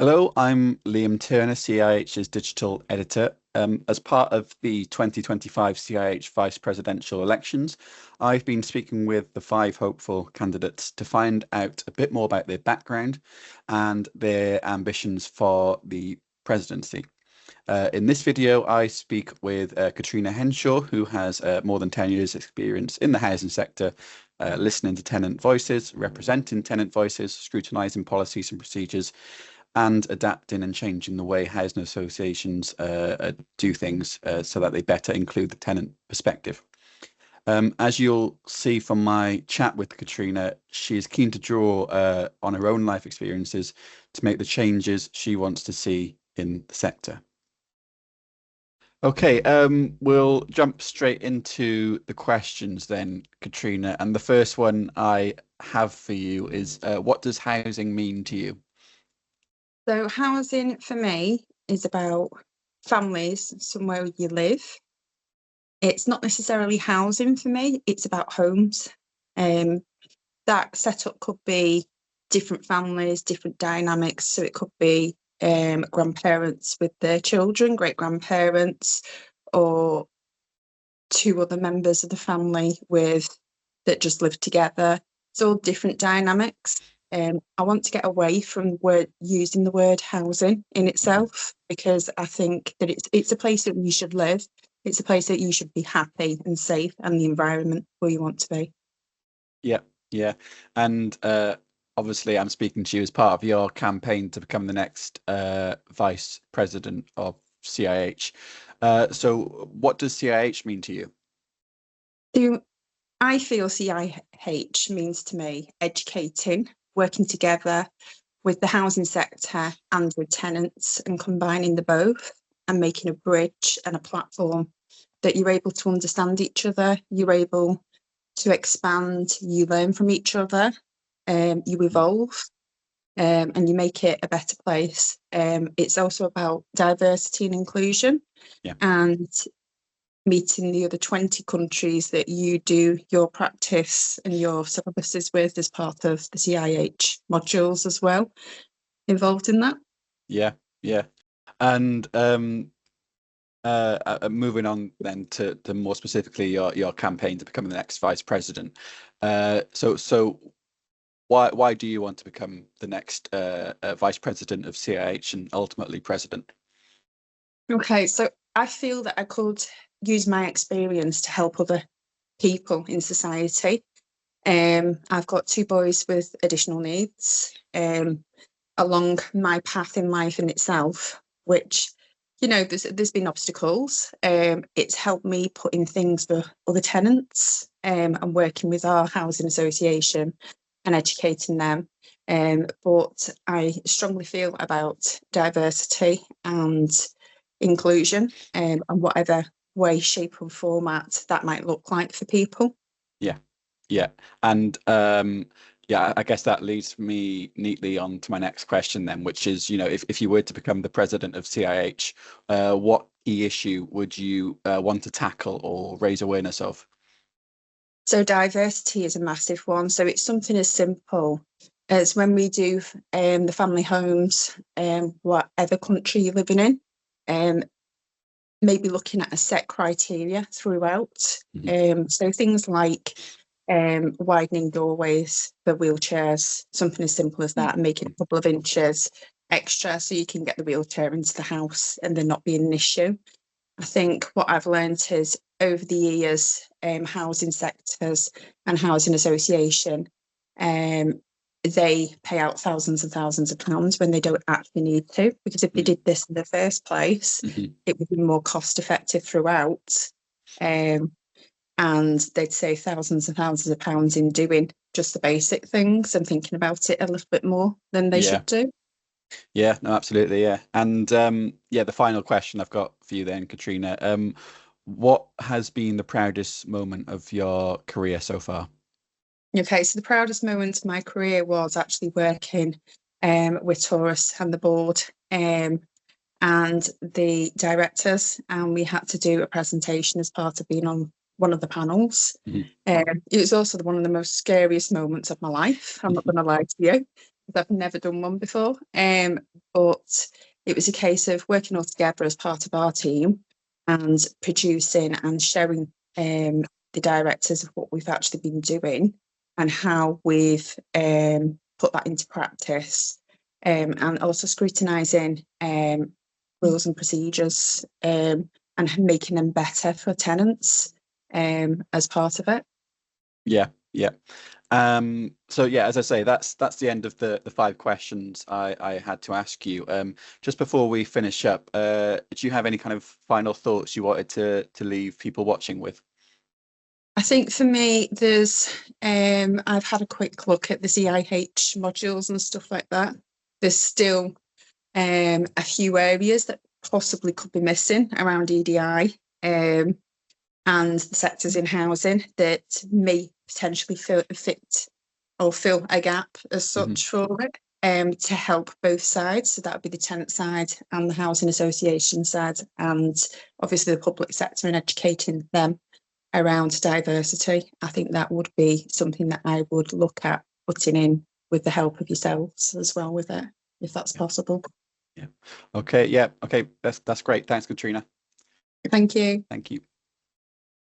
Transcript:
Hello, I'm Liam Turner, CIH's digital editor. As part of the 2025 CIH vice presidential elections, I've been speaking with the five hopeful candidates to find out a bit more about their background and their ambitions for the presidency. In this video, I speak with Katrina Henshaw, who has more than 10 years experience in the housing sector, listening to tenant voices, representing tenant voices, scrutinising policies and procedures, and adapting and changing the way housing associations do things so that they better include the tenant perspective. As you'll see from my chat with Katrina, she is keen to draw on her own life experiences to make the changes she wants to see in the sector. Okay, we'll jump straight into the questions then, Katrina. And the first one I have for you is, what does housing mean to you? So housing for me is about families, somewhere you live. It's not necessarily housing for me, it's about homes. That setup could be different families, different dynamics. So it could be grandparents with their children, great grandparents, or two other members of the family that just live together. It's all different dynamics. I want to get away from using the word housing in itself, because I think that it's a place that you should live. It's a place that you should be happy and safe, and the environment where you want to be. Yeah, yeah. And obviously, I'm speaking to you as part of your campaign to become the next vice president of CIH. So what does CIH mean to you? I feel CIH means to me educating, working together with the housing sector and with tenants, and combining the both and making a bridge and a platform that you're able to understand each other, you're able to expand, you learn from each other, you evolve, and you make it a better place. It's also about diversity and inclusion, and meeting the other 20 countries that you do your practice and your syllabuses with as part of the CIH modules as well, involved in that. Yeah, yeah. And moving on then to more specifically your campaign to become the next vice president. So why do you want to become the next vice president of CIH and ultimately president? Okay, so I feel that I could use my experience to help other people in society. I've got two boys with additional needs along my path in life in itself, which, there's been obstacles. It's helped me put in things for other tenants and working with our housing association and educating them. But I strongly feel about diversity and inclusion, and whatever way, shape, or format that might look like for people. Yeah. And yeah, I guess that leads me neatly on to my next question then, which is, if you were to become the president of CIH, what key issue would you want to tackle or raise awareness of? So diversity is a massive one. So it's something as simple as when we do the family homes, whatever country you're living in, maybe looking at a set criteria throughout. So things like widening doorways for wheelchairs, something as simple as that, and making a couple of inches extra so you can get the wheelchair into the house and there not being an issue. I think what I've learned is over the years, housing sectors and housing association, they pay out thousands and thousands of pounds when they don't actually need to, because if they did this in the first place, it would be more cost effective throughout. And they'd save thousands and thousands of pounds in doing just the basic things and thinking about it a little bit more than they should do. Yeah, no, absolutely. Yeah. And yeah, the final question I've got for you then, Katrina, what has been the proudest moment of your career so far? Okay, so the proudest moment of my career was actually working with Taurus and the board and the directors, and we had to do a presentation as part of being on one of the panels. It was also one of the most scariest moments of my life, I'm not going to lie to you. because I've never done one before. But it was a case of working all together as part of our team and producing and showing the directors of what we've actually been doing and how we've put that into practice, and also scrutinising rules and procedures, and making them better for tenants as part of it. Yeah, yeah. So yeah, as I say, that's the end of the 5 questions I had to ask you. Just before we finish up, do you have any kind of final thoughts you wanted to leave people watching with? I think for me, there's I've had a quick look at the CIH modules and stuff like that. There's still a few areas that possibly could be missing around EDI and the sectors in housing that may potentially fit or fill a gap as such for it, to help both sides. So that would be the tenant side and the housing association side, and obviously the public sector and educating them around diversity. I think that would be something that I would look at putting in with the help of yourselves as well with it, if that's possible. Yeah. Okay. Yeah. Okay. That's great. Thanks, Katrina. Thank you. Thank you.